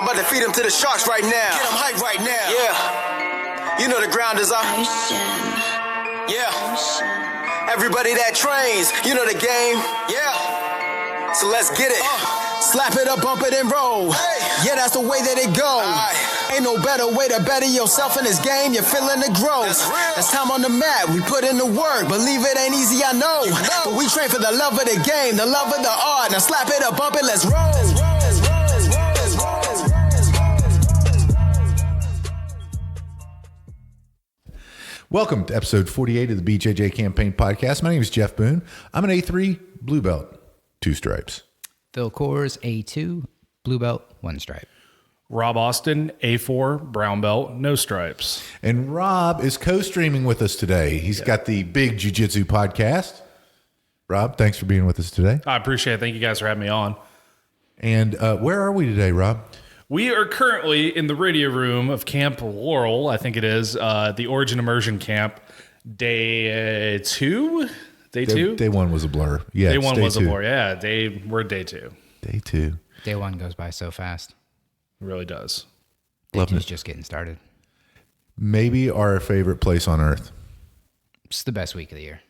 I'm about to feed them to the sharks right now. Get them hype right now. Yeah. You know the ground is up. Yeah. Everybody that trains, you know the game. Yeah. So let's get it. Slap it up, bump it, and roll. Hey. Yeah, that's the way that it goes. Ain't no better way to better yourself in this game. You're feeling the growth. That's time on the mat. We put in the work. Believe it ain't easy, I know. But we train for the love of the game, the love of the art. Now slap it up, bump it, let's roll. Welcome to episode 48 of the BJJ Campaign podcast. My name is Jeff Boone. I'm an A3 blue belt, 2 stripes. Phil Coors, A2, blue belt, 1 stripe. Rob Austin, A4, brown belt, no stripes. And Rob is co-streaming with us today. He's got the Big Jiu Jitsu podcast. Rob, thanks for being with us today. I appreciate it. Thank you guys for having me on. And where are we today, Rob? We are currently in the radio room of Camp Laurel, I think it is, the Origin Immersion Camp, day 2? Day 2? Day 1 was a blur. Yeah, day 1 was a blur. Yeah, we're at day 2. Day 2. Day 1 goes by so fast. It really does. Day 2 is just getting started. Maybe our favorite place on earth. It's the best week of the year.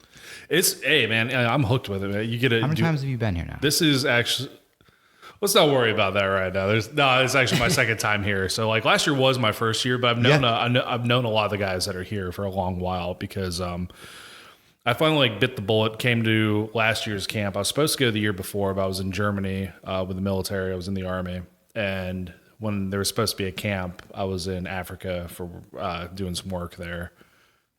Hey man, I'm hooked with it, man. You get it. How many times have you been here now? This is actually... Let's not worry about that right now. It's actually my second time here. So like last year was my first year, but I've known a lot of the guys that are here for a long while because I finally bit the bullet. Came to last year's camp. I was supposed to go the year before, but I was in Germany with the military. I was in the army, and when there was supposed to be a camp, I was in Africa for doing some work there.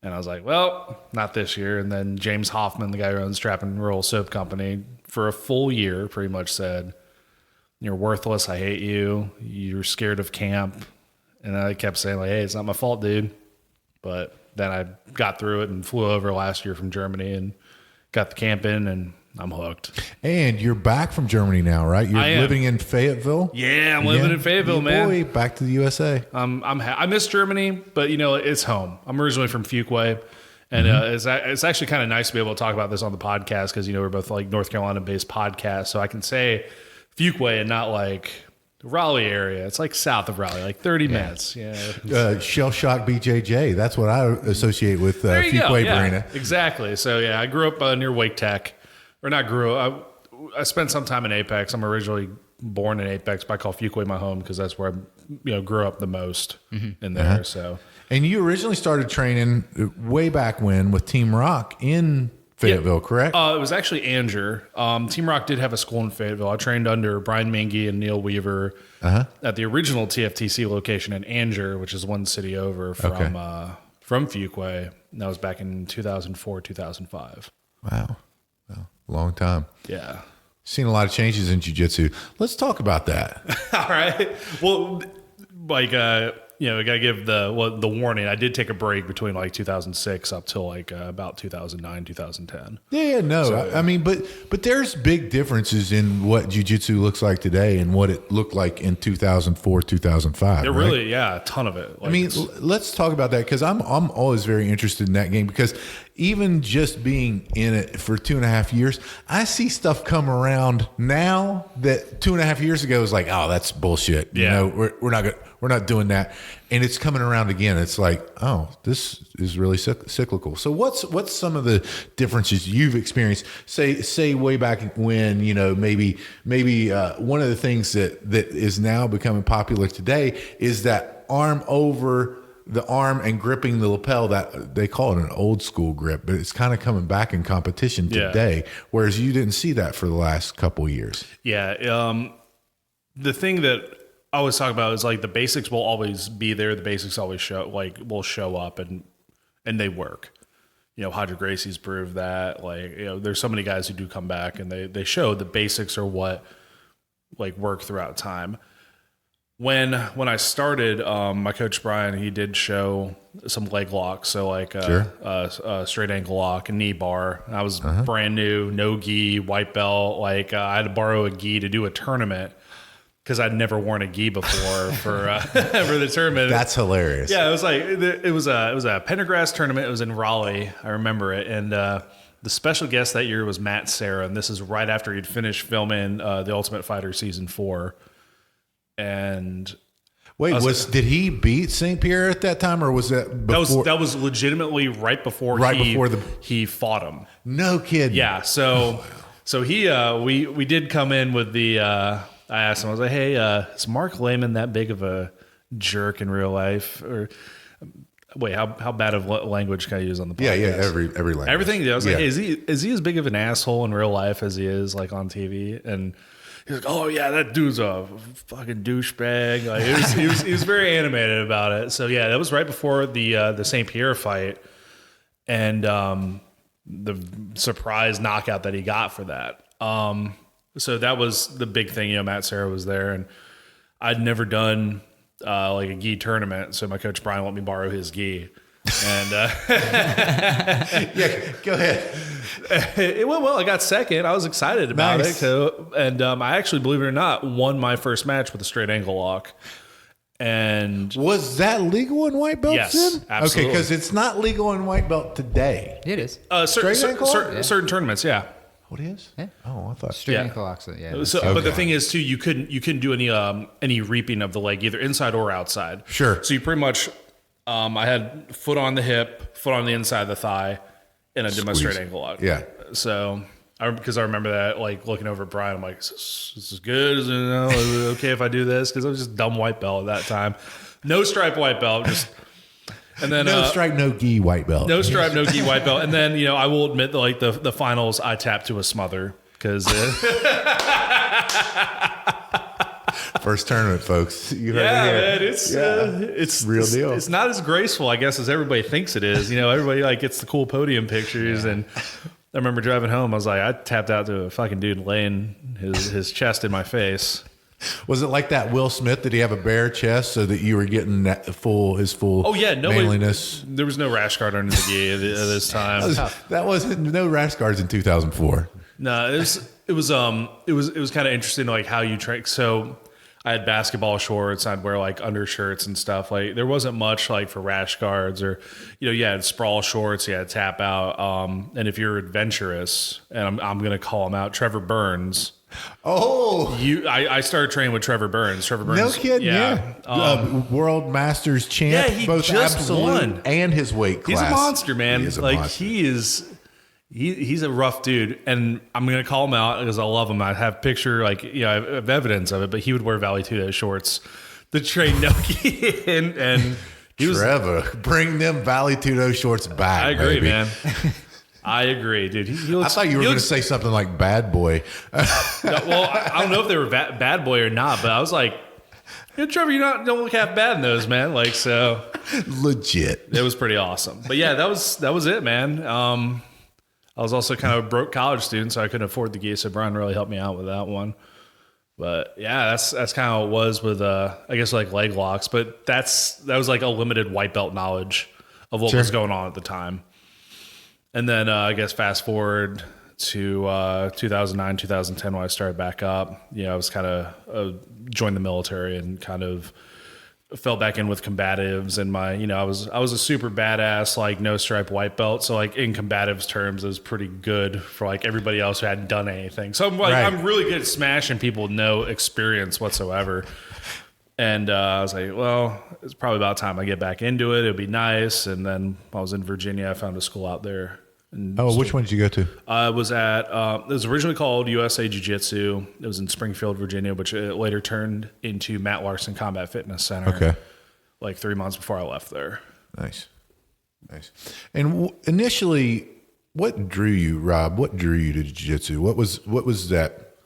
And I was like, well, not this year. And then James Hoffman, the guy who owns Trap and Roll Soap Company, for a full year pretty much said, "You're worthless. I hate you. You're scared of camp." And I kept saying like, "Hey, it's not my fault, dude." But then I got through it and flew over last year from Germany and got the camp in, and I'm hooked. And you're back from Germany now, right? You're living in Fayetteville? Yeah, I'm living in Fayetteville, man. Boy, back to the USA. I miss Germany, but it's home. I'm originally from Fuquay. And it's actually kind of nice to be able to talk about this on the podcast because, we're both like North Carolina based podcasts. So I can say Fuquay and not like Raleigh area. It's like south of Raleigh, like 30 minutes. Yeah. Shell Shock BJJ. That's what I associate with Fuquay Arena. Exactly. So yeah, I grew up near Wake Tech, or not grew up. I spent some time in Apex. I'm originally born in Apex, but I call Fuquay my home because that's where I grew up the most in there. So. And you originally started training way back when with Team Rock in Fayetteville, correct? It was actually Anger. Team Rock did have a school in Fayetteville. I trained under Brian Mingy and Neil Weaver at the original TFTC location in Anger, which is one city over from Fuquay. And that was back in 2004, 2005. Wow. Well, long time. Yeah. Seen a lot of changes in jiu-jitsu. Let's talk about that. All right. Well, like, I got to give the warning. I did take a break between like 2006 up till like about 2009, 2010. Yeah, no. So, I mean, but there's big differences in what jiu-jitsu looks like today and what it looked like in 2004, 2005. There really, a ton of it. Like let's talk about that because I'm always very interested in that game because even just being in it for 2.5 years, I see stuff come around now that 2.5 years ago was like, oh, that's bullshit. Yeah. We're not doing that. And it's coming around again. It's like, oh, this is really cyclical. So what's some of the differences you've experienced? Say way back when, maybe one of the things that is now becoming popular today is that arm over the arm and gripping the lapel. That they call it an old school grip, but it's kind of coming back in competition today. Whereas you didn't see that for the last couple of years. Yeah. The thing that I always talk about is like the basics will always be there. The basics always will show up and they work. Hodger Gracie's proved that. There's so many guys who do come back and they show the basics are what work throughout time. When I started, my coach Brian, he did show some leg locks, so straight ankle lock, a knee bar. I was brand new, no gi, white belt. I had to borrow a gi to do a tournament because I'd never worn a gi before for the tournament. That's hilarious. Yeah, it was a Pendergrass tournament. It was in Raleigh. I remember it, and the special guest that year was Matt Serra, and this is right after he'd finished filming The Ultimate Fighter season 4. And Wait, did he beat St. Pierre at that time, or was that before? That was legitimately right before he fought him. No kidding. Yeah. So he we did come in with the. I asked him. I was like, "Hey, is Mark Lehman that big of a jerk in real life?" Or wait, how bad of language can I use on the podcast? Yeah. Every language. Everything. I was like, hey, is he as big of an asshole in real life as he is like on TV? And he's like, oh yeah, that dude's a fucking douchebag. Like, he was very animated about it. So yeah, that was right before the St. Pierre fight, and the surprise knockout that he got for that. So that was the big thing. You know, Matt Serra was there, and I'd never done like a gi tournament, so my coach Brian let me borrow his gi. And yeah, go ahead. It went well. I got second. I was excited about it. So, and I actually, believe it or not, won my first match with a straight ankle lock. And was that legal in white belts? Yes, then? absolutely. Okay, because it's not legal in white belt today. It is. Certain tournaments, yeah. What is? Yeah. Oh, I thought Straight ankle locks. Yeah. So, but the thing is too, you couldn't do any reaping of the leg, either inside or outside. Sure. So you pretty much, I had foot on the hip, foot on the inside of the thigh, and I did my straight ankle lock. Yeah. So because I remember that, like looking over at Brian, I'm like, this is good. Is it, okay if I do this? Because I was just dumb white belt at that time. No stripe white belt, just. And then no stripe, no gi white belt. No stripe, no gi white belt. And then, I will admit that like the finals, I tapped to a smother because first tournament, folks. You heard man, it's real deal. It's not as graceful, I guess, as everybody thinks it is. Everybody like gets the cool podium pictures, and I remember driving home. I was like, I tapped out to a fucking dude laying his chest in my face. Was it like that Will Smith? Did he have a bare chest so that you were getting his full manliness? There was no rash guard under the gi at this time. That wasn't no rash guards in 2004. No, it was kind of interesting, like how you train. So I had basketball shorts. I'd wear like undershirts and stuff. Like there wasn't much like for rash guards, or you had sprawl shorts, you had tap out. And if you're adventurous, and I'm going to call him out, Trevor Burns. Oh, I started training with Trevor Burns. No kidding, yeah. World Masters champ. Yeah, he both just absolute won. And his weight class. He's a monster, man. He is a monster. He's a rough dude, and I'm gonna call him out because I love him. I have picture, I have evidence of it. But he would wear Valley Tudo shorts to train Noki, and he was Trevor. Bring them Valley Tudo shorts back. I agree, baby. man. I agree, dude. He looks, I thought you were going to say something like Bad Boy. Well, I don't know if they were Bad Boy or not, but I was like, Trevor, you don't look half bad in those, man. Like, so legit. It was pretty awesome. But yeah, that was it, man. I was also kind of a broke college student, so I couldn't afford the gi. So Brian really helped me out with that one. But yeah, that's kind of how it was with I guess like leg locks. But that was like a limited white belt knowledge of what was going on at the time. And then I guess fast forward to 2009, 2010 when I started back up. I was kind of joined the military and kind of fell back in with combatives. And I was a super badass, like no stripe white belt. So like in combatives terms, it was pretty good for like everybody else who hadn't done anything. So I'm really good at smashing people with no experience whatsoever. And I was like, well, it's probably about time I get back into it. It'd be nice. And then I was in Virginia. I found a school out there. Which one did you go to? I was at, it was originally called USA Jiu Jitsu. It was in Springfield, Virginia, which it later turned into Matt Larson Combat Fitness Center. Okay. Like 3 months before I left there. Nice. And initially, what drew you, Rob? What drew you to jiu-jitsu? What was that?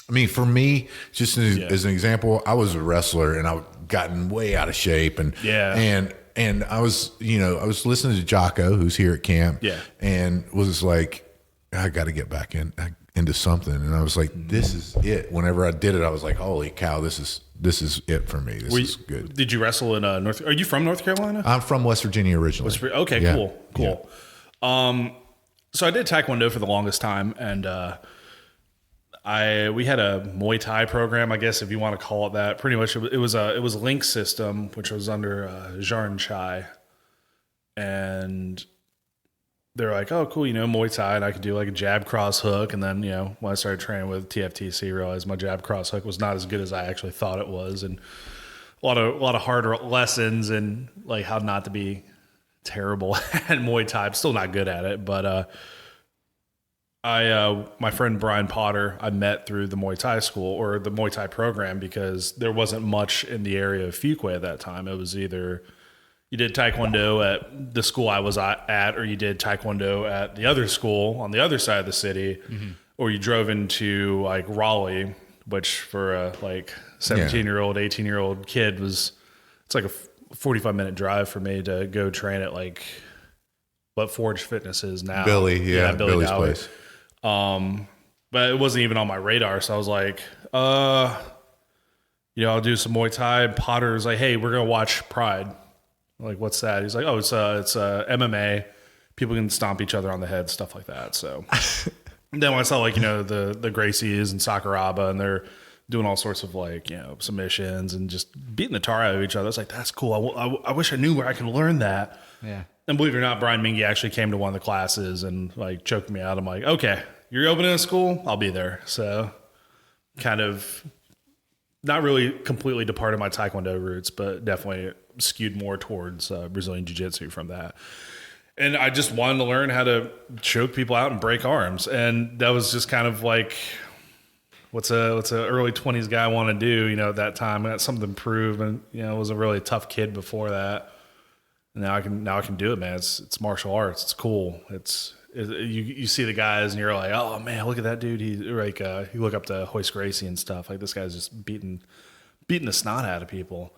I mean, for me, just as an example, I was a wrestler and I'd gotten way out of shape and I was, I was listening to Jocko, who's here at camp, and was like, I got to get back into something. And I was like, this is it. Whenever I did it, I was like, holy cow, this is it for me. This is good. Did you wrestle in are you from North Carolina? I'm from West Virginia originally. Okay, yeah. Cool. Yeah. So I did Taekwondo for the longest time, and we had a Muay Thai program, I guess if you want to call it that. Pretty much, it was a link system, which was under Jarn Chai, and they're like, "Oh, cool, Muay Thai," and I could do like a jab cross hook. And then when I started training with TFTC, I realized my jab cross hook was not as good as I actually thought it was, and a lot of hard lessons and like how not to be terrible at Muay Thai. I'm still not good at it, but my friend Brian Potter, I met through the Muay Thai school or the Muay Thai program because there wasn't much in the area of Fuquay at that time. It was either you did Taekwondo at the school I was at, or you did Taekwondo at the other school on the other side of the city, or you drove into like Raleigh, which for a like 17-year-old, 18-year-old kid it's like a 45-minute drive for me to go train at like what Forge Fitness is now. Billy's place. But it wasn't even on my radar. So I was like, I'll do some Muay Thai. And Potter's like, hey, we're going to watch Pride. I'm like, what's that? He's like, oh, it's MMA. People can stomp each other on the head, stuff like that. So then when I saw like, the Gracies and Sakuraba, and they're doing all sorts of like, submissions and just beating the tar out of each other. It's like, that's cool. I wish I knew where I can learn that. Yeah. And believe it or not, Brian Mingy actually came to one of the classes and like choked me out. I'm like, okay, you're opening a school, I'll be there. So kind of not really completely departed my Taekwondo roots, but definitely skewed more towards Brazilian Jiu-Jitsu from that. And I just wanted to learn how to choke people out and break arms. And that was just kind of like, what's a early 20s guy want to do, at that time. I got something to prove, and, was a really tough kid before that. Now I can do it, man. It's martial arts. It's cool. You see the guys and you're like, oh man, look at that dude. He's like, you look up to Hoist Gracie and stuff. Like this guy's just beating the snot out of people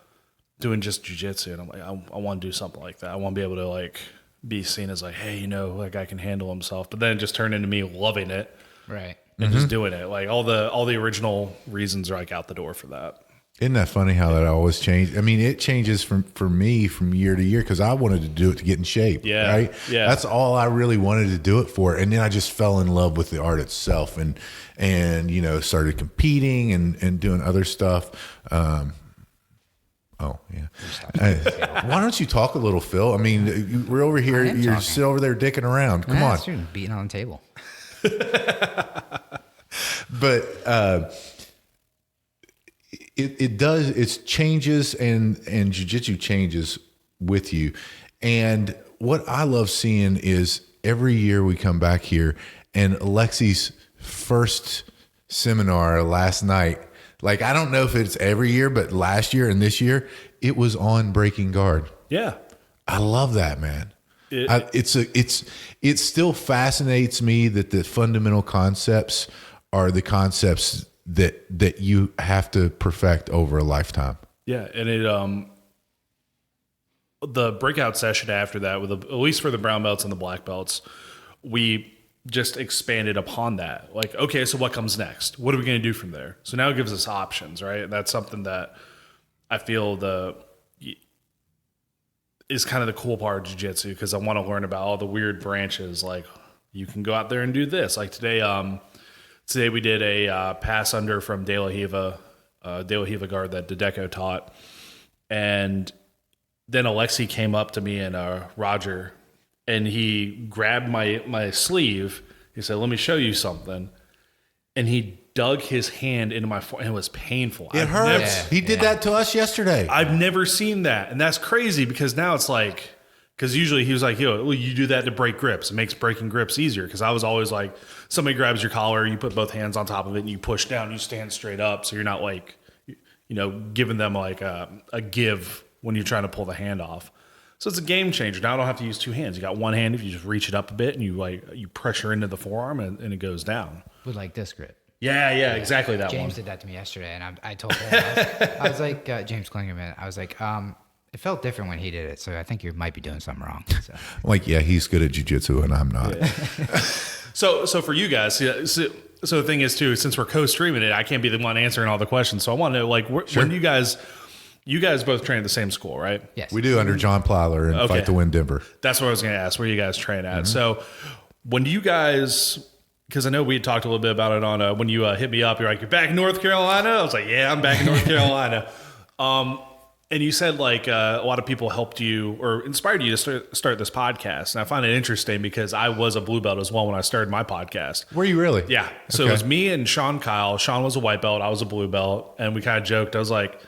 doing just jiu-jitsu. And I'm like, I want to do something like that. I want to be able to like be seen as like, hey, that guy can handle himself. But then it just turned into me loving it. Right. And just doing it. Like all the original reasons are like out the door for that. Isn't that funny how that always changes? I mean, it changes for me from year to year because I wanted to do it to get in shape. Yeah. Right. Yeah. That's all I really wanted to do it for. And then I just fell in love with the art itself and started competing and doing other stuff. Oh yeah. Why don't you talk a little, Phil? I mean, we're over here. You're still over there dicking around. Come on. True. Beating on the table. But, It does. It changes, and jiu-jitsu changes with you. And what I love seeing is every year we come back here, and Alexi's first seminar last night. Like I don't know if it's every year, but last year and this year, it was on breaking guard. Yeah, I love that, man. It still fascinates me that the fundamental concepts are the concepts that you have to perfect over a lifetime. Yeah, and the breakout session after that, at least for the brown belts and the black belts, we just expanded upon that. Like, okay, so what comes next? What are we going to do from there? So now it gives us options, right? And that's something that I feel is kind of the cool part of jiu-jitsu because I want to learn about all the weird branches. Like, you can go out there and do this. Like today we did a pass under from De La Riva guard that Dedeco taught. And then Alexi came up to me and Roger, and he grabbed my sleeve. He said, let me show you something. And he dug his hand into my forearm, and it was painful. It hurts. He did that to us yesterday. I've never seen that. And that's crazy because now it's like, because usually he was like, you do that to break grips. It makes breaking grips easier. Because I was always like, somebody grabs your collar, you put both hands on top of it, and you push down, you stand straight up. So you're not like, giving them like a give when you're trying to pull the hand off. So it's a game changer. Now I don't have to use two hands. You got one hand if you just reach it up a bit and you pressure into the forearm and it goes down. With like this grip. Yeah, exactly that James one. James did that to me yesterday, and I told him, I was like, James Klingerman, I was like, it felt different when he did it, so I think you might be doing something wrong. So. Like, yeah, he's good at jiu-jitsu, and I'm not. Yeah. So for you guys, so the thing is too, since we're co-streaming it, I can't be the one answering all the questions. So I want to know, like, when you guys both train at the same school, right? Yes, we do under John Plyler and Fight to Win Denver. That's what I was going to ask. Where you guys train at? Mm-hmm. So when do you guys? Because I know we had talked a little bit about it on when you hit me up. You're like, you're back in North Carolina. I was like, yeah, I'm back in North Carolina. And you said like a lot of people helped you or inspired you to start this podcast. And I find it interesting because I was a blue belt as well when I started my podcast. Were you really? Yeah. So It was me and Sean Kyle. Sean was a white belt. I was a blue belt. And we kind of joked. I was like,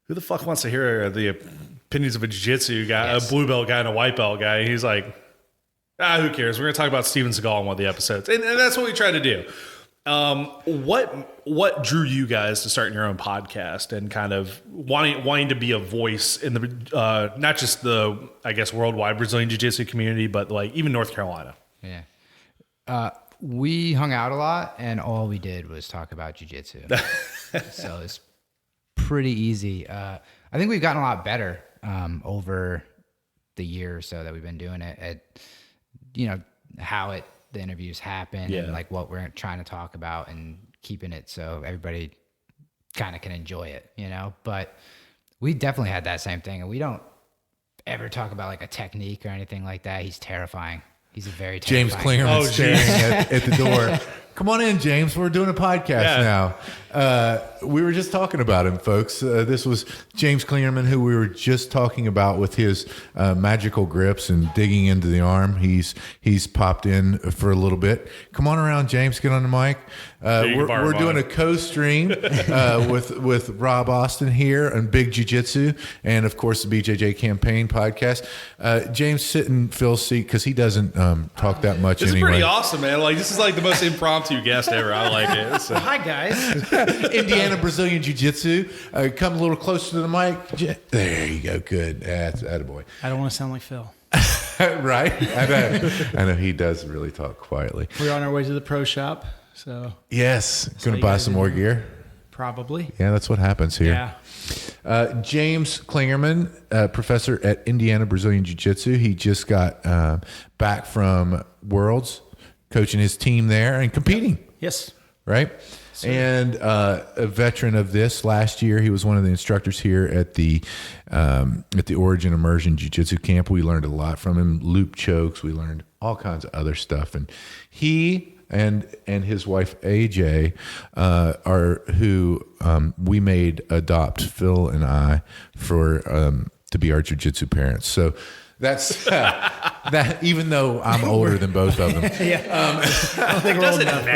who the fuck wants to hear the opinions of a jiu-jitsu guy, a blue belt guy and a white belt guy? He's like, who cares? We're going to talk about Steven Seagal in one of the episodes. And that's what we try to do. What drew you guys to starting your own podcast and kind of wanting to be a voice in the, not just the, I guess, worldwide Brazilian jiu-jitsu community, but like even North Carolina? Yeah. We hung out a lot and all we did was talk about jiu-jitsu. So it's pretty easy. I think we've gotten a lot better over the year or so that we've been doing it at, how the interviews happen and like what we're trying to talk about and keeping it so everybody kind of can enjoy it, but we definitely had that same thing, and we don't ever talk about like a technique or anything like that. He's terrifying. He's a very James terrifying Klingerman staring at the door. Come on in, James. We're doing a podcast now. We were just talking about him, folks. This was James Klingerman, who we were just talking about with his magical grips and digging into the arm. He's popped in for a little bit. Come on around, James. Get on the mic. We're doing a co-stream with Rob Austin here on Big Jiu Jitsu and, of course, the BJJ Campaign podcast. James, sit in Phil's seat because he doesn't talk that much anyway. This is pretty awesome, man. Like, this is like the most impromptu guest ever. I like it. So. Hi, guys. Indiana Brazilian Jiu-Jitsu. Come a little closer to the mic. There you go. Good. That's attaboy. I don't want to sound like Phil. Right? I know he does really talk quietly. We're on our way to the pro shop, so yes, going to buy some more gear. Probably. Yeah, that's what happens here. Yeah. James Klingerman, professor at Indiana Brazilian Jiu-Jitsu. He just got back from Worlds, coaching his team there and competing. Yes. Right? And a veteran of this. Last year, he was one of the instructors here at the Origin Immersion Jiu-Jitsu Camp. We learned a lot from him. Loop chokes. We learned all kinds of other stuff. And he and his wife AJ are who we made adopt Phil and I for to be our jiu-jitsu parents. So that's that. Even though I'm older than both of them, I don't think we're old enough.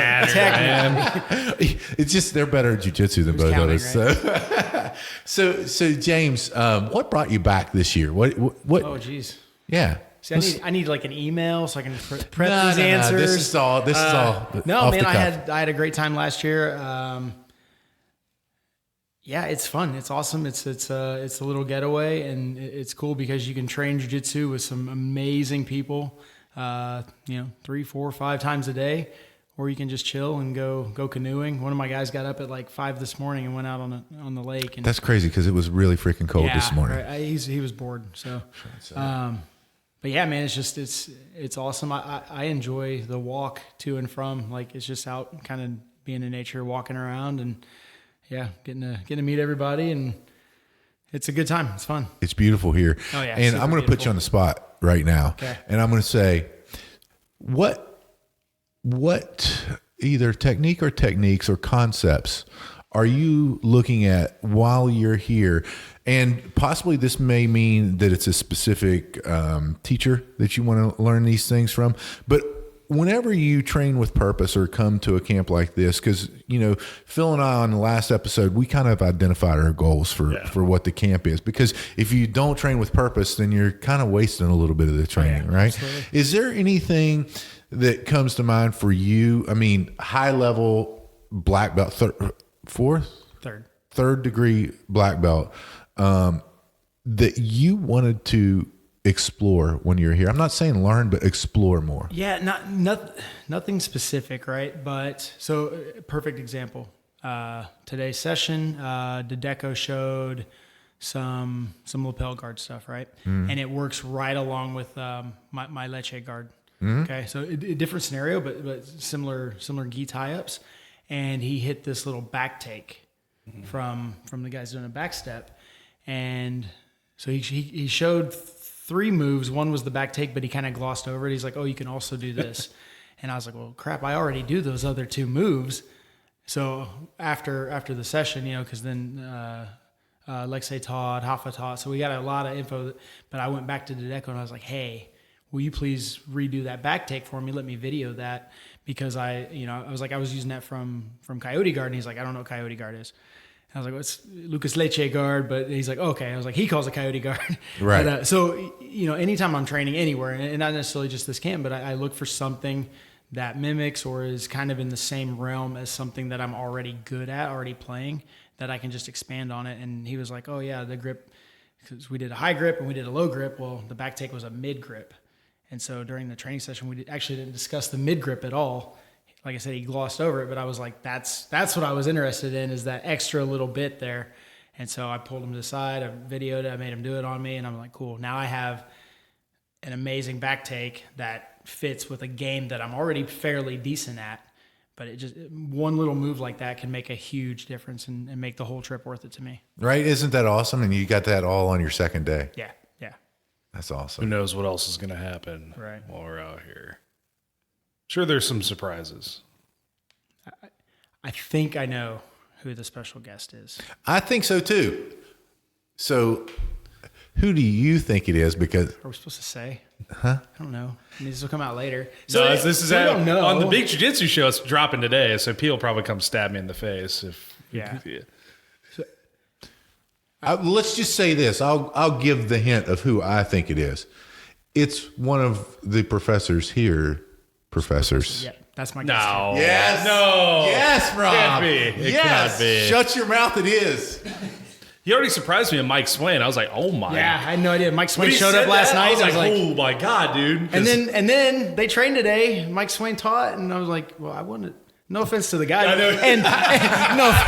it's just they're better at jiu-jitsu than both counting, of us. So James, what brought you back this year? What? Oh, geez. Yeah. See, I need like an email so I can prep these answers. This is all. No, off man, the cuff. I had a great time last year. Yeah, it's fun. It's awesome. It's a little getaway, and it's cool because you can train jiu-jitsu with some amazing people. 3, 4, 5 times a day, or you can just chill and go canoeing. One of my guys got up at like 5 this morning and went out on the lake. And that's crazy because it was really freaking cold this morning. Right. He was bored. So, but yeah, man, it's awesome. I enjoy the walk to and from. Like, it's just out kind of being in nature, walking around, and getting to meet everybody, and it's a good time. It's fun. It's beautiful here. Oh yeah, and I'm going to put you on the spot right now. Okay. And I'm going to say, what either technique or techniques or concepts are you looking at while you're here? And possibly this may mean that it's a specific teacher that you want to learn these things from, but whenever you train with purpose or come to a camp like this, because, Phil and I on the last episode, we kind of identified our goals for what the camp is. Because if you don't train with purpose, then you're kind of wasting a little bit of the training, right? Absolutely. Is there anything that comes to mind for you? I mean, high level black belt, third degree black belt, that you wanted to explore when you're here? I'm not saying learn, but explore more. Yeah, nothing specific, right? But so perfect example. Today's session, Dedeco showed some lapel guard stuff, right? And it works right along with my leche guard. Okay, so a different scenario, but similar gi tie-ups. And he hit this little back take from the guys doing a back step. And so he showed 3 moves. One was the back take, but he kind of glossed over it. He's like, oh, you can also do this. And I was like, well, crap, I already do those other 2 moves. So after the session, because then Lexe taught, Hafa taught. So we got a lot of info. But I went back to Dedeco and I was like, hey, will you please redo that back take for me? Let me video that. Because I was like, I was using that from Coyote Guard. And he's like, I don't know what Coyote Guard is. I was like, well, it's Lucas Leche guard, but he's like, okay. I was like, he calls it coyote guard. Right. But, so, anytime I'm training anywhere, and not necessarily just this camp, but I look for something that mimics or is kind of in the same realm as something that I'm already good at, already playing, that I can just expand on it. And he was like, oh yeah, the grip, because we did a high grip and we did a low grip. Well, the back take was a mid grip. And so during the training session, we actually didn't discuss the mid grip at all. Like I said, he glossed over it, but I was like, that's what I was interested in, is that extra little bit there. And so I pulled him to the side, I videoed it, I made him do it on me, and I'm like, cool. Now I have an amazing back take that fits with a game that I'm already fairly decent at. But it just, one little move like that can make a huge difference and make the whole trip worth it to me. Right? Isn't that awesome? And you got that all on your second day. Yeah, yeah. That's awesome. Who knows what else is going to happen Right. while we're out here. Sure, there's some surprises. I think I know who the special guest is. I think so too. So who do you think it is? Because Are we supposed to say? I don't know. This will come out later. So this is we don't know. on the Big Jiu Jitsu Show. It's dropping today, so P will probably come stab me in the face. Yeah. let's just say this. I'll give the hint of who I think it is. It's one of the professors here. Professors. Yeah, that's my guest. No. Yes. No. Yes, Rob. Can't be. It yes. cannot be. Shut your mouth. It is. He already surprised me in Mike Swain. I was like, oh my. Yeah, I had no idea. Mike When Swain he showed said up last that, night. I was like, oh my God, dude. and then they trained today. Mike Swain taught, and I was like, well, I wanted. No offense to the guy, I know. and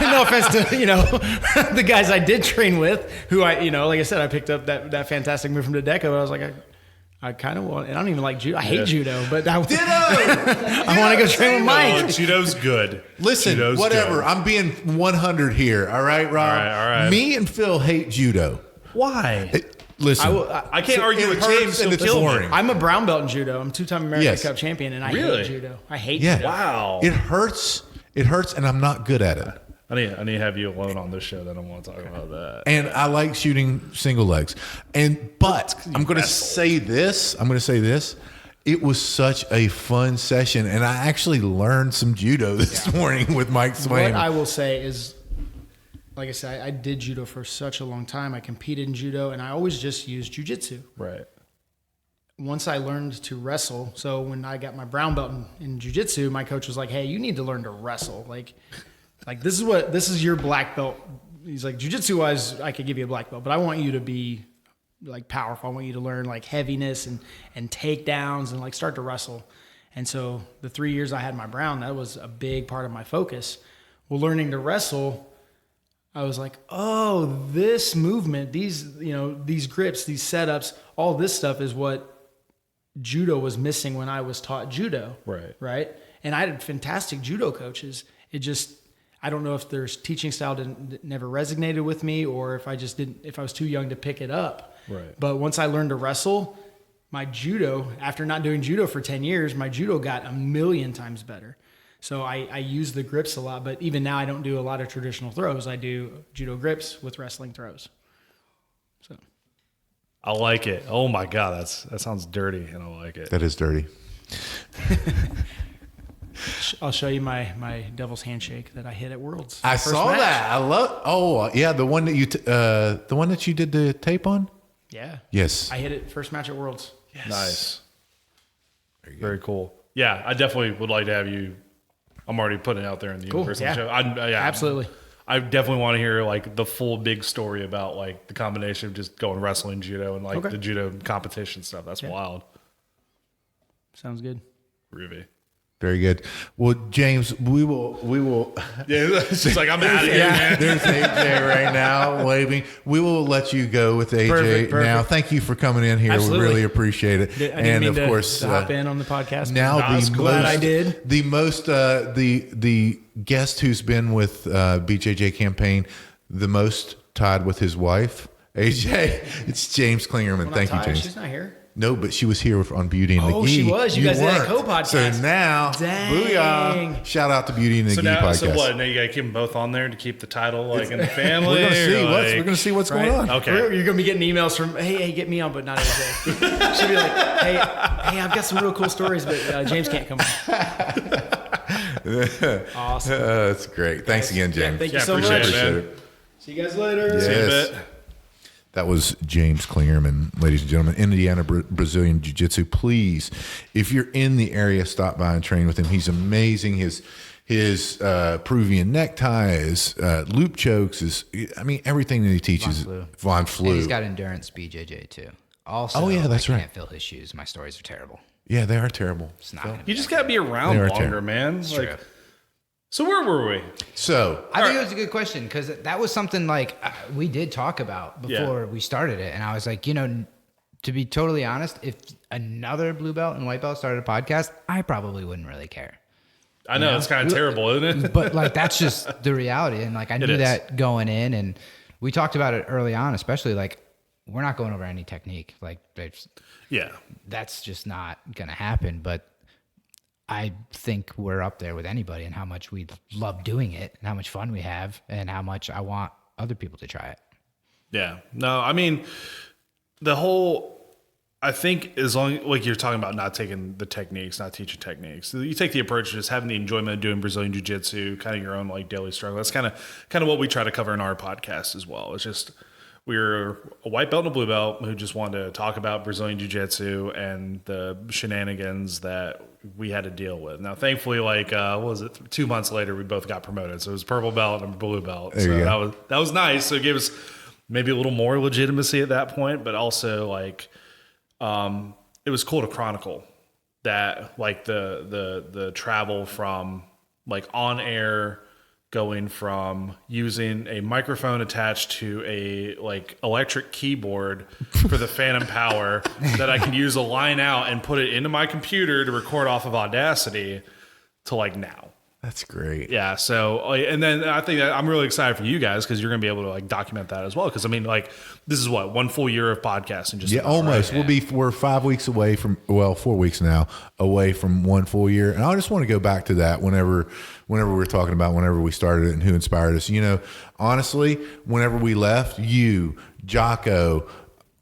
no offense to the guys I did train with, who I like I said, I picked up that fantastic move from Dedeco. But I was like, I kind of want, and I don't even like judo. I hate judo, but I want to go train with Mike. Judo's good. Listen, Judo's whatever. good. I'm being 100 here. All right, Rob. All right. Me and Phil hate judo. Why? Listen, I can't argue with James. and He'll it's kill me. boring. I'm a brown belt in judo. I'm 2-time American Yes. Cup champion, and I Really? hate judo. I hate Yeah. judo. Wow. It hurts. It hurts, and I'm not good at it. I need to have you alone on this show. Then I want to talk about that. And I like shooting single legs. But I'm going to say this. It was such a fun session, and I actually learned some judo this morning with Mike Swain. What I will say is, like I said, I did judo for such a long time. I competed in judo, and I always just used jiu-jitsu. Right. Once I learned to wrestle, so when I got my brown belt in jiu-jitsu, my coach was like, hey, you need to learn to wrestle. Like this is your black belt. He's like, jiu-jitsu wise, I could give you a black belt, but I want you to be like powerful. I want you to learn like heaviness and takedowns and like start to wrestle. And so the 3 years I had my brown, that was a big part of my focus. Well, learning to wrestle, I was like, oh, this movement, these grips, these setups, all this stuff is what judo was missing when I was taught judo. Right. And I had fantastic judo coaches. It just, I don't know if their teaching style never resonated with me, or if I was too young to pick it up. Right. But once I learned to wrestle, my judo, after not doing judo for 10 years, my judo got a million times better. So I use the grips a lot, but even now I don't do a lot of traditional throws. I do judo grips with wrestling throws. So I like it. Oh my God, that sounds dirty, and I like it. That is dirty. I'll show you my devil's handshake that I hit at Worlds. I First saw match. that. I love. Oh yeah, the one that you did the tape on. Yeah. Yes. I hit it first match at Worlds. Yes. Nice. Very cool. Yeah, I definitely would like to have you. I'm already putting it out there in the University Yeah. show. Absolutely. I definitely want to hear like the full big story about like the combination of just going wrestling, judo, and like the judo competition stuff. That's wild. Sounds good. Groovy. Very good. Well, James, we will. Yeah, it's just like I'm out of here, man. There's AJ right now waving. We will let you go with AJ Perfect. now. Thank you for coming in here. Absolutely. We really appreciate it. I didn't And mean of course, to hop in on the podcast. now glad I did. The most the guest who's been with BJJ Campaign the most, tied with his wife AJ. It's James Klingerman. Thank you, James. She's not here. No, but she was here on Beauty and the Gi. Oh, she was. You guys did that weren't. co-podcast. So now, Dang. booyah! Shout out to Beauty and the So Gi now, podcast. so what? Now you got to keep them both on there to keep the title like in the family. We're gonna see or, what's like- we're gonna see what's Right. going on. Okay. You're going to be getting emails from, hey, get me on, but not AJ. She'll be like, hey, I've got some real cool stories, but James can't come on. Awesome. That's great. Thanks again, James. Thank you Yeah, so much. appreciate it, Appreciate man. it. See you guys later. Yes. See you in a bit. That was James Klingerman, ladies and gentlemen, Indiana Brazilian Jiu-Jitsu. Please, if you're in the area, stop by and train with him. He's amazing. His Peruvian neckties, loop chokes, everything that he teaches. Von Flu. And he's got endurance BJJ too. Also, Oh, yeah, that's I right. can't fill his shoes. My stories are terrible. Yeah, they are terrible. It's not. Gonna You be just that got to be around They are longer, terrible. man. It's Like, true. so where were we? So, I think it was a good question because that was something like we did talk about before we started it. And I was like, to be totally honest, if another blue belt and white belt started a podcast, I probably wouldn't really care. I know, it's kind of terrible, isn't it? But like, that's just the reality. And like, I knew that going in, and we talked about it early on, especially like, we're not going over any technique. Like, that's just not going to happen. But I think we're up there with anybody and how much we love doing it and how much fun we have and how much I want other people to try it. Yeah. No, I think as long like you're talking about not taking the techniques, not teaching techniques, you take the approach of just having the enjoyment of doing Brazilian Jiu-Jitsu, kind of your own like daily struggle. That's kind of what we try to cover in our podcast as well. It's just we're a white belt and a blue belt who just wanted to talk about Brazilian Jiu-Jitsu and the shenanigans that we had to deal with. Now, thankfully, like what was it? 2 months later, we both got promoted, so it was purple belt and a blue belt. There you go. that was nice. So it gave us maybe a little more legitimacy at that point, but also like. It was cool to chronicle that, like the travel from like on air, going from using a microphone attached to a like electric keyboard for the phantom power that I can use a line out and put it into my computer to record off of Audacity to like now. that's great. Yeah. So, and then I think that I'm really excited for you guys because you're going to be able to like document that as well. Because this is what, 1 full year of podcasting. Just Yeah, about, almost. right? We're 5 weeks away from 4 weeks now away from 1 full year, and I just want to go back to that whenever we're talking about whenever we started it and who inspired us. Honestly, whenever we left, you, Jocko,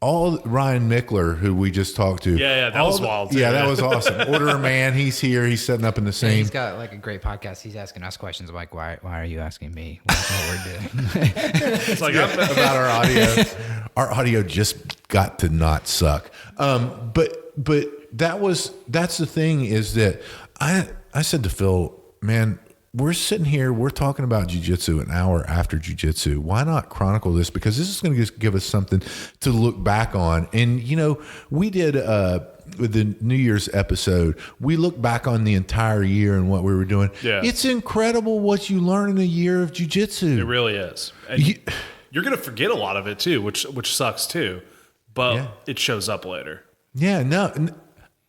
all Ryan Mickler, who we just talked to. Yeah, that was wild, too. Yeah, that was awesome. Order a man. He's here. He's setting up in the same. He's got like a great podcast. He's asking us questions. I'm like, why are you asking me what we're doing? It's like, about our audio. Our audio just got to not suck. But that's the thing is that I said to Phil, man, we're sitting here, we're talking about jiu-jitsu an hour after jiu-jitsu. Why not chronicle this? Because this is going to give us something to look back on. And, we did with the New Year's episode, we look back on the entire year and what we were doing. Yeah. It's incredible what you learn in a year of jiu-jitsu. it really is. And you're going to forget a lot of it too, which sucks too. But it shows up later. Yeah, no.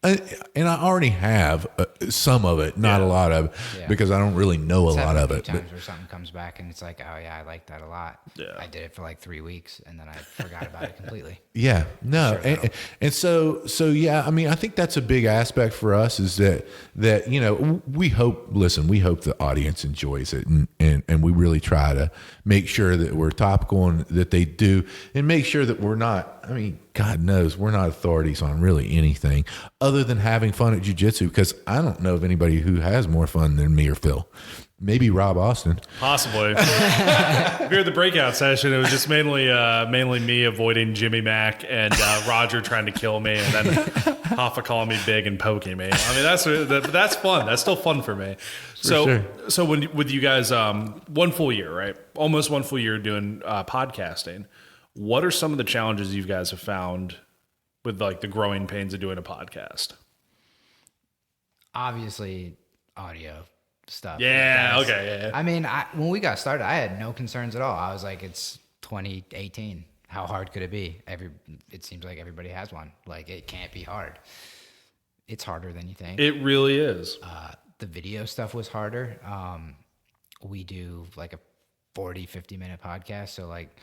And I already have some of it, not a lot of it, because I don't really know a lot of it. Times where something comes back and it's like, oh yeah, I like that a lot. Yeah. I did it for like 3 weeks and then I forgot about it completely. Yeah, no, and so yeah. I think that's a big aspect for us is that we hope the audience enjoys it, and we really try to make sure that we're topical and that they do, and make sure that we're not. God knows we're not authorities on really anything other than having fun at jiu-jitsu, because I don't know of anybody who has more fun than me or Phil. Maybe Rob Austin. Possibly. Here at the breakout session, it was just mainly me avoiding Jimmy Mack and Roger trying to kill me, and then Hoffa calling me big and poking me. That's fun. That's still fun for me. So with you guys, 1 full year, right? Almost 1 full year doing podcasting. What are some of the challenges you guys have found with like the growing pains of doing a podcast? Obviously, audio stuff. Yeah. Okay. Yeah. When we got started, I had no concerns at all. I was like, it's 2018. How hard could it be? It seems like everybody has one. Like, it can't be hard. It's harder than you think. It really is. The video stuff was harder. We do like a 40, 50-minute podcast. So like,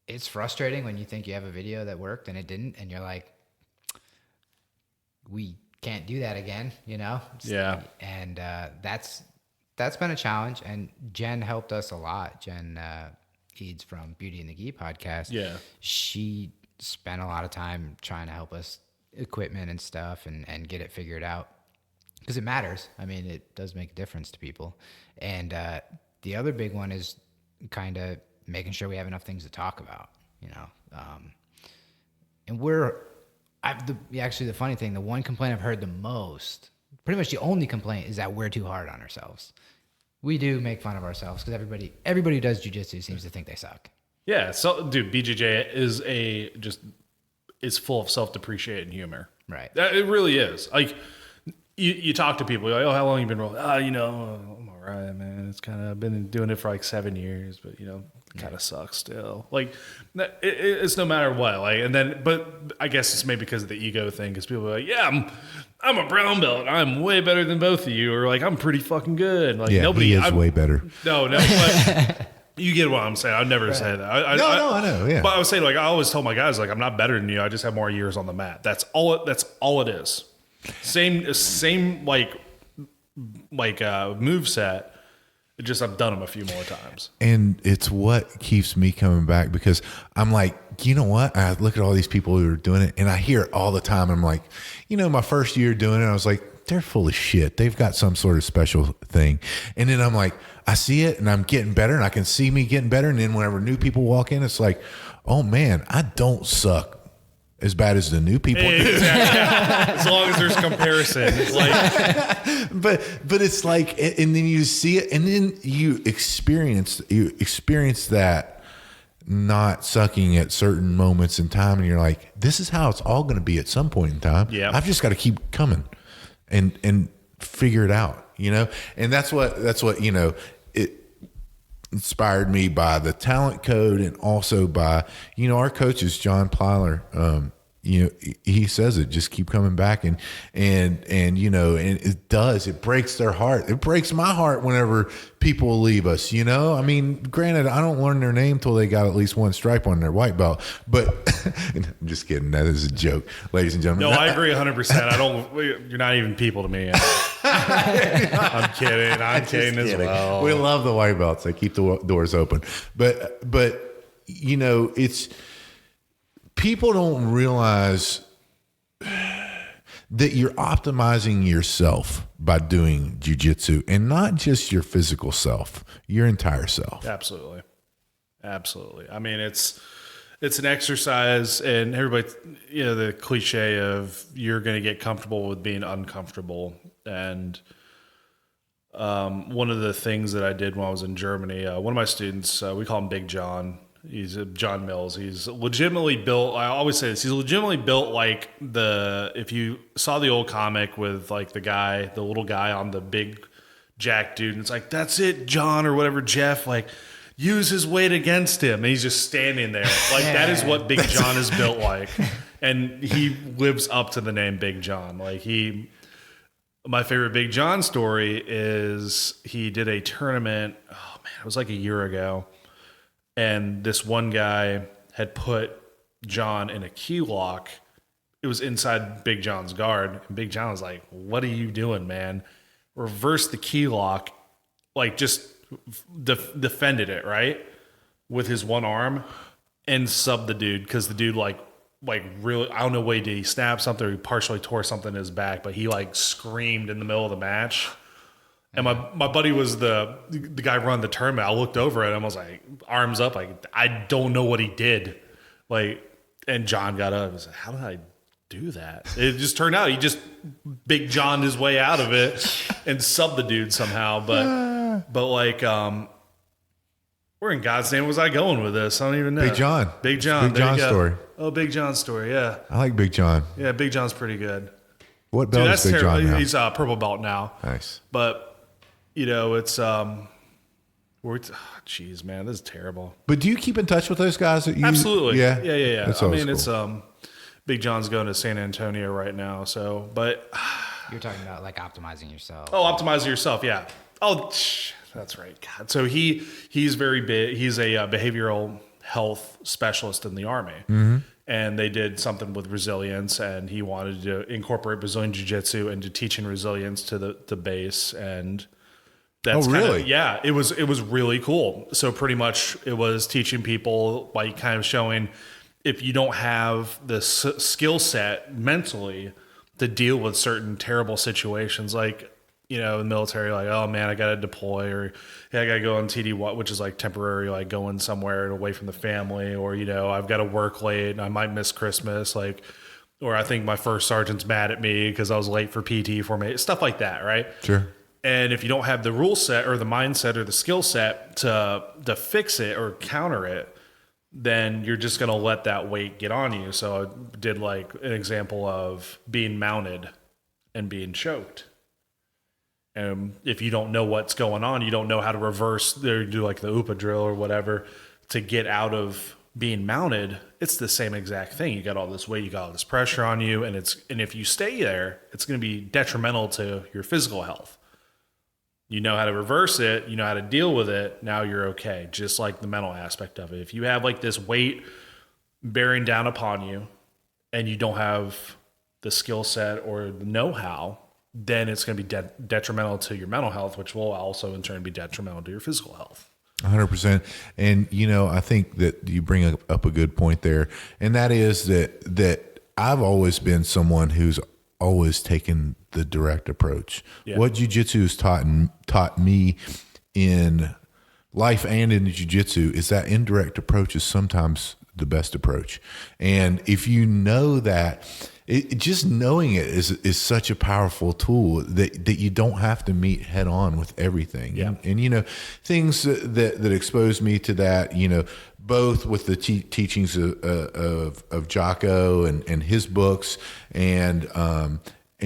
it's frustrating when you think you have a video that worked and it didn't, and you're like, we can't do that again, Yeah. And that's been a challenge, and Jen helped us a lot. Jen Eads from Beauty and the Gi podcast. Yeah. She spent a lot of time trying to help us equipment and stuff and get it figured out, because it matters. It does make a difference to people. And the other big one is kind of making sure we have enough things to talk about, and actually the funny thing, the one complaint I've heard the most, pretty much the only complaint, is that we're too hard on ourselves. We do make fun of ourselves because everybody who does jiu-jitsu seems to think they suck. Yeah. So dude, BJJ is full of self-depreciating humor. Right. It really is. Like you talk to people, you're like, oh, how long you been rolling? I'm all right, man. It's kind of, I've been doing it for like 7 years, but kind of sucks still. Like it's no matter what. Like, but I guess it's maybe because of the ego thing. Because people are like, yeah, I'm a brown belt. I'm way better than both of you. Or like, I'm pretty fucking good. Like he is way better. No. But you get what I'm saying. I'd never say that. I know. Yeah. But I would say, like, I always tell my guys, like, I'm not better than you. I just have more years on the mat. That's all it is. Same like move set. Just I've done them a few more times. And it's what keeps me coming back, because I'm like, you know what? I look at all these people who are doing it and I hear it all the time. I'm like, my first year doing it, I was like, they're full of shit. They've got some sort of special thing. And then I'm like, I see it and I'm getting better and I can see me getting better. And then whenever new people walk in, it's like, oh man, I don't suck as bad as the new people. Exactly. As long as there's comparison. It's like, but it's like, and then you see it, and then you experience that not sucking at certain moments in time, and you're like, this is how it's all going to be at some point in time. Yeah, I've just got to keep coming and figure it out, and that's what it inspired me by the talent code, and also by, our coaches, John Plyler, he says it, just keep coming back, and it breaks their heart. It breaks my heart whenever people leave us, I mean, granted, I don't learn their name till they got at least one stripe on their white belt, but I'm just kidding. That is a joke, ladies and gentlemen. No, I agree 100%. You're not even people to me. I'm kidding as well. We love the white belts. They keep the doors open, but it's, people don't realize that you're optimizing yourself by doing jiu-jitsu, and not just your physical self, your entire self. Absolutely. I mean, it's an exercise, and everybody, the cliche of you're going to get comfortable with being uncomfortable. And one of the things that I did when I was in Germany, one of my students, we call him Big John. He's John Mills. He's legitimately built. I always say this. He's legitimately built like if you saw the old comic with like the little guy on the big jack dude, and it's like, that's it, John, or whatever, Jeff, like, use his weight against him. And he's just standing there. Like, that is what Big John is built like. And he lives up to the name Big John. Like, my favorite Big John story is he did a tournament. Oh man, it was like a year ago. And this one guy had put John in a key lock. It was inside Big John's guard. And Big John was like, what are you doing, man? Reverse the key lock. Like, just defended it, right? With his one arm, and subbed the dude. Because the dude, like really, I don't know what he did. He snapped something, or he partially tore something in his back. But he, like, screamed in the middle of the match. And my buddy was the guy running the tournament. I looked over at him. I was like, arms up. Like, I don't know what he did. Like, and John got up. He was like, how did I do that? It just turned out he just Big John'd his way out of it and subbed the dude somehow. But like, where in God's name was I going with this? I don't even know. Big John. Big John. Big John story. Oh, Big John story. Yeah. I like Big John. Yeah, Big John's pretty good. What belt is Big John now? He's purple belt now. Nice. But it's geez, man, this is terrible. But do you keep in touch with those guys that you? Absolutely. Yeah. I mean, cool. It's Big John's going to San Antonio right now. So, but you're talking about like optimizing yourself. Oh, optimizing yourself. Yeah. Oh, that's right. God. So he's very big. He's a behavioral health specialist in the Army. Mm-hmm. And they did something with resilience, and he wanted to incorporate Brazilian Jiu-Jitsu into teaching resilience to the base. And that's really? Yeah, it was really cool. So pretty much it was teaching people, like, kind of showing, if you don't have the skill set mentally to deal with certain terrible situations, like, you know, in the military, like, oh man, I got to deploy, or hey, I got to go on TD, which is like temporary, like going somewhere away from the family, or, you know, I've got to work late and I might miss Christmas. Like, or I think my first sergeant's mad at me because I was late for PT formation, stuff like that. Right. Sure. And if you don't have the rule set or the mindset or the skill set to fix it or counter it, then you're just going to let that weight get on you. So I did like an example of being mounted and being choked. And if you don't know what's going on, you don't know how to reverse or do like the UPA drill or whatever to get out of being mounted, it's the same exact thing. You got all this weight, you got all this pressure on you, and if you stay there, it's going to be detrimental to your physical health. You know how to reverse it, you know how to deal with it, now you're okay. Just like the mental aspect of it. If you have like this weight bearing down upon you and you don't have the skill set or the know-how, then it's going to be detrimental to your mental health, which will also in turn be detrimental to your physical health. 100%. And, you know, I think that you bring up a good point there. And that is that I've always been someone who's always taken the direct approach. Yeah. What jiu-jitsu has taught me in life and in jiu-jitsu is that indirect approach is sometimes the best approach. And if you know that, just knowing it is such a powerful tool that you don't have to meet head on with everything. Yeah. And you know, things that exposed me to that, you know, both with the teachings of Jocko and his books and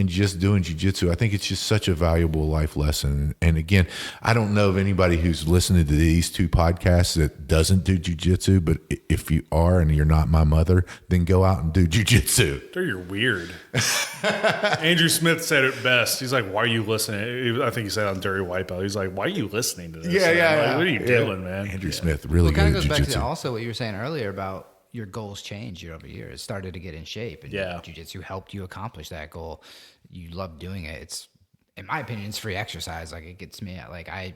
just doing jiu-jitsu, I think it's just such a valuable life lesson. And again, I don't know of anybody who's listening to these two podcasts that doesn't do jiu-jitsu, but if you are and you're not my mother, then go out and do jiu-jitsu. You're weird. Andrew Smith said it best. He's like, why are you listening? I think he said on Dirty Wipeout, he's like, why are you listening to this? Yeah. What are you doing, man? Andrew Smith, really good kind at of goes jiu-jitsu. back to also what you were saying earlier about your goals change year over year. It started to get in shape, and jiu-jitsu helped you accomplish that goal. You love doing it. It's, in my opinion, it's free exercise. Like, it gets me, like, I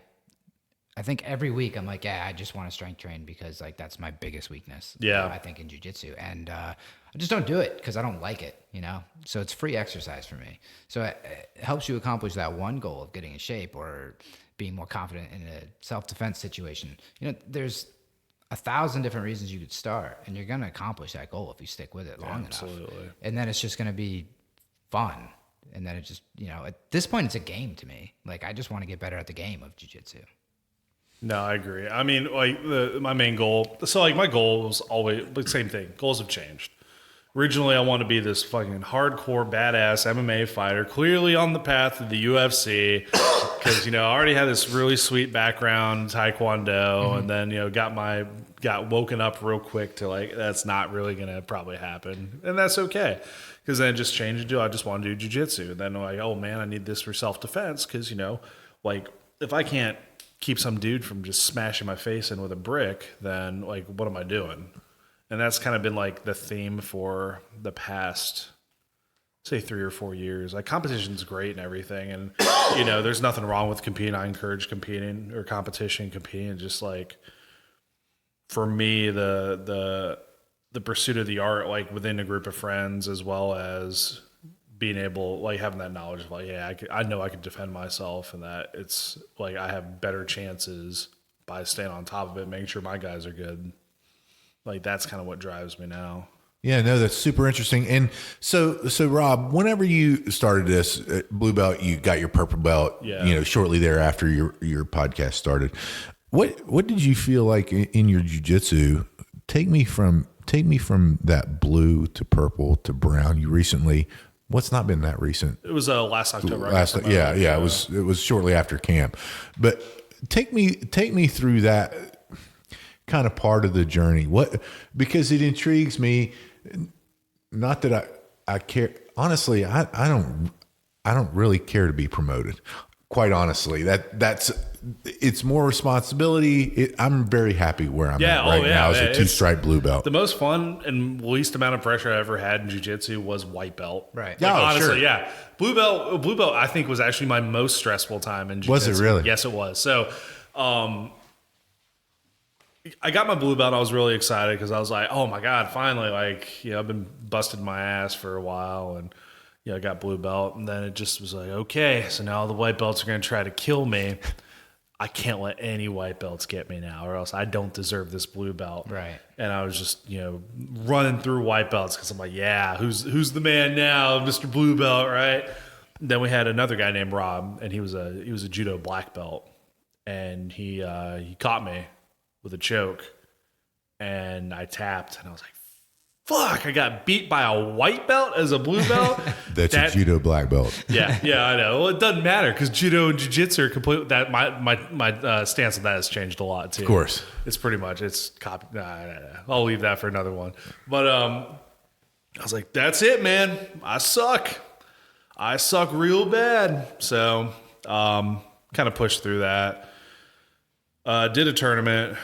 think every week I'm like, yeah, I just want to strength train because like that's my biggest weakness. Yeah. I think in jiu-jitsu, and I just don't do it because I don't like it, you know? So it's free exercise for me. So it helps you accomplish that one goal of getting in shape or being more confident in a self-defense situation. You know, there's 1,000 different reasons you could start, and you're going to accomplish that goal if you stick with it long enough. And then it's just going to be fun. And then it just, you know, at this point, it's a game to me. Like, I just want to get better at the game of jiu-jitsu. No, I agree. I mean, like my main goal. So like my goal was always the same thing. Goals have changed. Originally, I wanted to be this fucking hardcore badass MMA fighter, clearly on the path to the UFC, because you know I already had this really sweet background in Taekwondo, and then you know got woken up real quick to like that's not really gonna probably happen, and that's okay, because then it just changed to I just want to do jiu-jitsu, and then I'm like, oh man, I need this for self-defense, because you know, like if I can't keep some dude from just smashing my face in with a brick, then like what am I doing? And that's kind of been like the theme for the past, say 3 or 4 years. Like competition's great and everything. And, you know, there's nothing wrong with competing. I encourage competing or competition, competing. Just like, for me, the pursuit of the art, like within a group of friends, as well as being able, like having that knowledge of like, yeah, I know I could defend myself, and that it's like I have better chances by staying on top of it, making sure my guys are good. Like that's kind of what drives me now. Yeah, no, that's super interesting. And so Rob, whenever you started this blue belt, you got your purple belt, you know, shortly thereafter your podcast started. What did you feel like in your jiu-jitsu? Take me from that blue to purple to brown. You recently, what's not been that recent? It was last October. It was shortly after camp. But take me through that kind of part of the journey. Because it intrigues me. Not that I care. Honestly, I don't really care to be promoted. Quite honestly, it's more responsibility. I'm very happy where I'm at right now as a 2-stripe blue belt. The most fun and least amount of pressure I ever had in jiu-jitsu was white belt. Right. Like, honestly, yeah. Blue belt I think was actually my most stressful time in jiu-jitsu. Was it really? Yes, it was. So, I got my blue belt. I was really excited because I was like, oh my God, finally, like, you know, I've been busting my ass for a while, and I got blue belt, and then it just was like, okay, so now the white belts are going to try to kill me. I can't let any white belts get me now, or else I don't deserve this blue belt. Right. And I was just, running through white belts because I'm like, yeah, who's the man now, Mr. Blue Belt, right? Then we had another guy named Rob, and he was a judo black belt, and he caught me with a choke, and I tapped, and I was like, fuck, I got beat by a white belt as a blue belt. That's a judo black belt. Yeah, I know. Well, it doesn't matter because judo and jiu-jitsu are completely. That my stance on that has changed a lot too. Of course, it's pretty much copy. Nah. I'll leave that for another one. But I was like, that's it, man. I suck real bad. So kind of pushed through that. Did a tournament.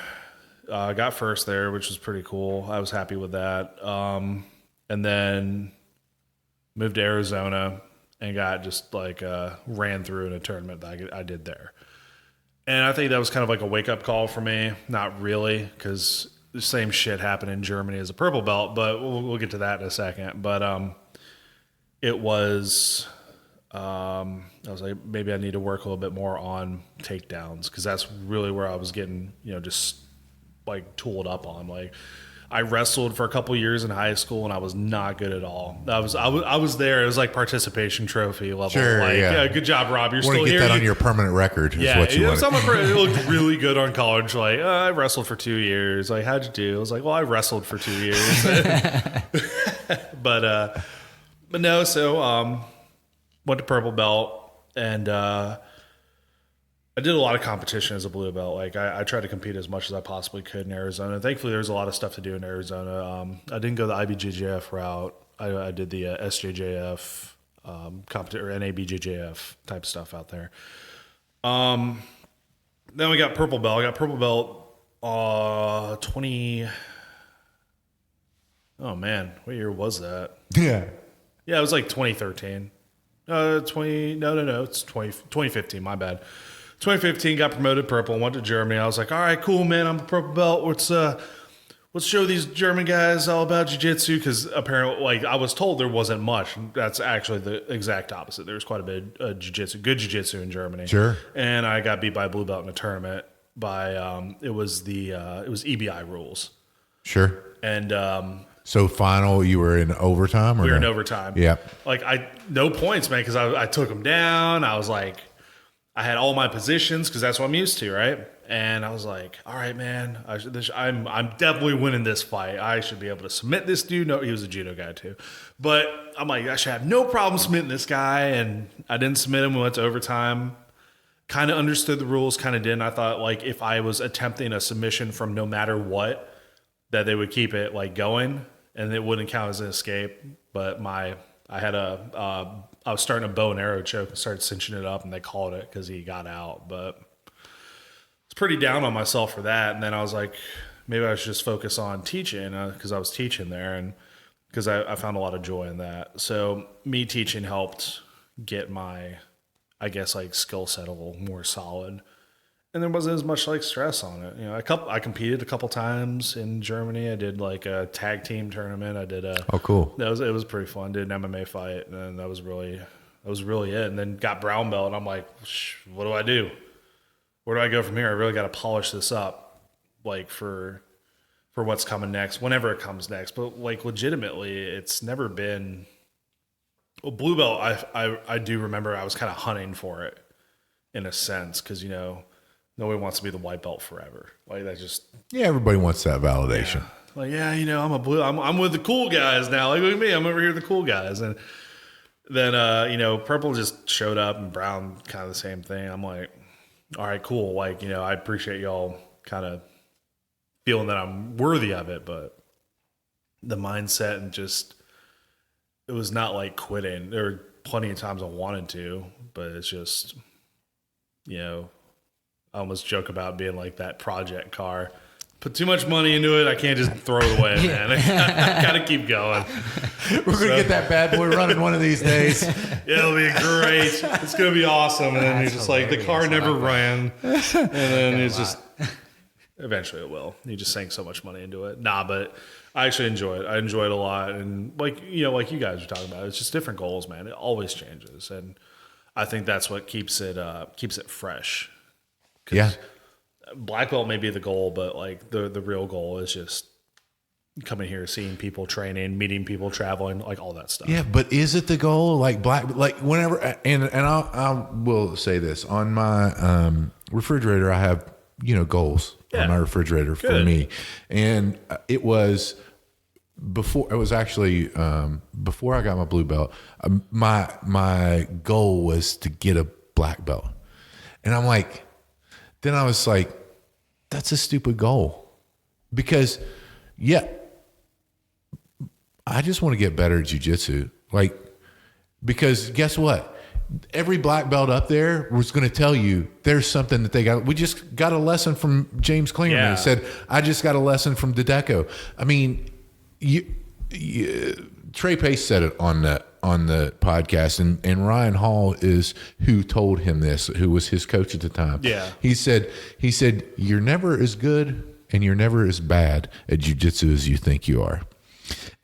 Got first there, which was pretty cool. I was happy with that. And then moved to Arizona and got just ran through in a tournament that I did there. And I think that was kind of like a wake up call for me. Not really, because the same shit happened in Germany as a purple belt, but we'll get to that in a second. But it was, I was like, maybe I need to work a little bit more on takedowns, because that's really where I was getting, just tooled up on. I wrestled for a couple years in high school, and I was not good at all. I was there. It was like participation trophy level. Sure, yeah. Good job, Rob. You're still still get here. That on your permanent record. Yeah, is what you want. It looked really good on college. I wrestled for 2 years. How'd you do? I was like, well, I wrestled for 2 years. but no. So went to purple belt, and I did a lot of competition as a blue belt. I tried to compete as much as I possibly could in Arizona. Thankfully, there's a lot of stuff to do in Arizona. I didn't go the IBJJF route. I did the SJJF or NABJJF type stuff out there. Then we got purple belt. I got purple belt 20. Oh man, what year was that? Yeah, it was 2013. No, it's 2015. My bad. 2015, got promoted purple, went to Germany. I was like, all right, cool, man. I'm a purple belt. Let's show these German guys all about jiu-jitsu, because apparently, I was told there wasn't much. That's actually the exact opposite. There's quite a bit of jiu-jitsu, good jiu-jitsu in Germany. Sure. And I got beat by a blue belt in a tournament by it was EBI rules. Sure. And so final, you were in overtime? We were in overtime. Yeah. No points, man, because I took them down. I was like, I had all my positions because that's what I'm used to, right? And I was like, all right, man, I'm definitely winning this fight. I should be able to submit this dude. No, he was a judo guy too. But I'm like, I should have no problem submitting this guy. And I didn't submit him. We went to overtime. Kind of understood the rules, kind of didn't. I thought if I was attempting a submission from no matter what, that they would keep it going and it wouldn't count as an escape. But I was starting a bow and arrow choke and started cinching it up, and they called it because he got out. But I was pretty down on myself for that. And then I was like, maybe I should just focus on teaching, because I was teaching there, and because I found a lot of joy in that. So me teaching helped get my, skill set a little more solid. And there wasn't as much stress on it. I competed a couple times in Germany. I did a tag team tournament. I did cool. It was pretty fun. Did an MMA fight, and that was really it. And then got brown belt, and I'm like, what do I do? Where do I go from here? I really got to polish this up, for what's coming next, whenever it comes next. But legitimately, it's never been. Well, blue belt, I do remember I was kind of hunting for it in a sense, because nobody wants to be the white belt forever. That just... Yeah, everybody wants that validation. Yeah. I'm a blue... I'm with the cool guys now. Look at me. I'm over here with the cool guys. And then, purple just showed up, and brown kind of the same thing. I'm like, all right, cool. I appreciate y'all kind of feeling that I'm worthy of it, but the mindset and just... It was not quitting. There were plenty of times I wanted to, but it's just, I almost joke about being that project car. Put too much money into it, I can't just throw it away, man. I gotta keep going. We're gonna get that bad boy running one of these days. It'll be great. It's gonna be awesome. And then you're just the car never ran. And then it's just Eventually it will. You just sank so much money into it. Nah, but I actually enjoy it. I enjoy it a lot. And like you guys are talking about, it's just different goals, man. It always changes. And I think that's what keeps it fresh. Yeah. Black belt may be the goal, but like the real goal is just coming here, seeing people training, meeting people, traveling, like all that stuff. Yeah, but is it the goal? Like whenever, and I will say this on my refrigerator, I have goals on my refrigerator for me, and it was before I got my blue belt. My goal was to get a black belt, and then I was like, that's a stupid goal, because I just want to get better at jiu-jitsu. Because guess what? Every black belt up there was going to tell you there's something that they got. We just got a lesson from James Klingerman. Yeah. He said, I just got a lesson from Dedeco. I mean, Trey Pace said it on the podcast, and Ryan Hall is who told him this, who was his coach at the time. Yeah. He said, you're never as good and you're never as bad at jiu-jitsu as you think you are.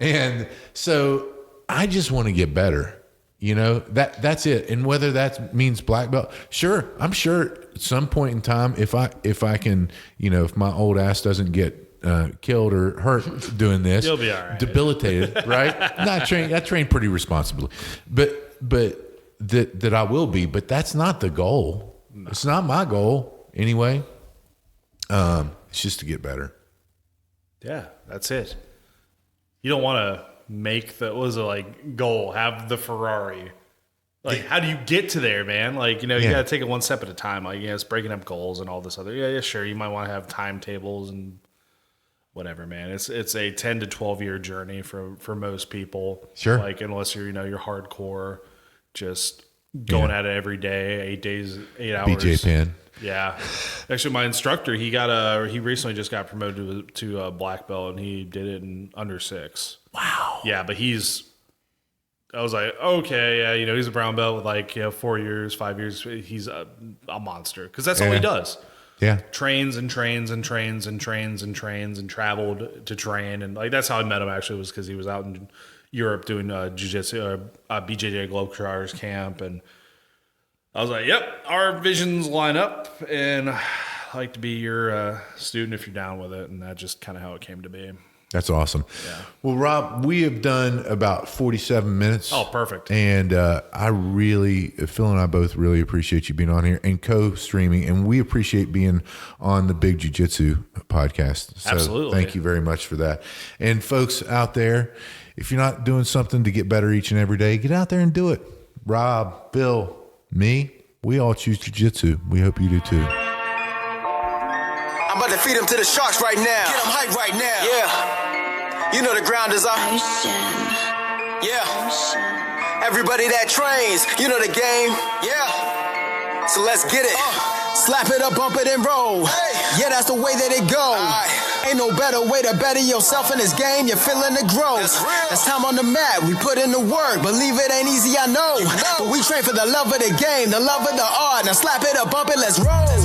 And so I just want to get better. That's it. And whether that means black belt, sure. I'm sure at some point in time, if I can, if my old ass doesn't get killed or hurt doing this, you'll be all right. Debilitated, right? I train pretty responsibly, but that I will be. But that's not the goal. No. It's not my goal anyway. It's just to get better. Yeah, that's it. You don't want to make goal, have the Ferrari. How do you get to there, man? You got to take it one step at a time. It's breaking up goals and all this other. Yeah, sure. You might want to have timetables and whatever, man. It's a 10 to 12 year journey for most people. Sure. Unless you're, you're hardcore, just going at it every day, 8 days, 8 hours. BJ Penn. Yeah. Actually, my instructor, he recently just got promoted to a black belt, and he did it in under 6. Wow. Yeah, but I was like, okay, yeah, he's a brown belt with 4 years, 5 years. He's a monster, because that's all he does. Yeah. Trains and trains and trains and trains and trains and traveled to train. And that's how I met him, actually, was because he was out in Europe doing jiu-jitsu, BJJ Globetrotters camp. And I was like, yep, our visions line up, and I'd like to be your student if you're down with it. And that's just kind of how it came to be. That's awesome. Yeah. Well, Rob, we have done about 47 minutes. Oh, perfect. And Phil and I both really appreciate you being on here and co-streaming. And we appreciate being on the Big Jiu Jitsu podcast. So absolutely. Thank you very much for that. And folks out there, if you're not doing something to get better each and every day, get out there and do it. Rob, Bill, me, we all choose jiu-jitsu. We hope you do too. I'm about to feed them to the sharks right now. Get them hype right now. Yeah. You know the ground is our ocean. Yeah. Ocean. Everybody that trains, you know the game. Yeah. So let's get it. Slap it up, bump it, and roll. Hey. Yeah, that's the way that it goes. Ain't no better way to better yourself in this game. You're feeling the growth. That's time on the mat. We put in the work. Believe it ain't easy, I know. But we train for the love of the game, the love of the art. Now slap it up, bump it, let's roll.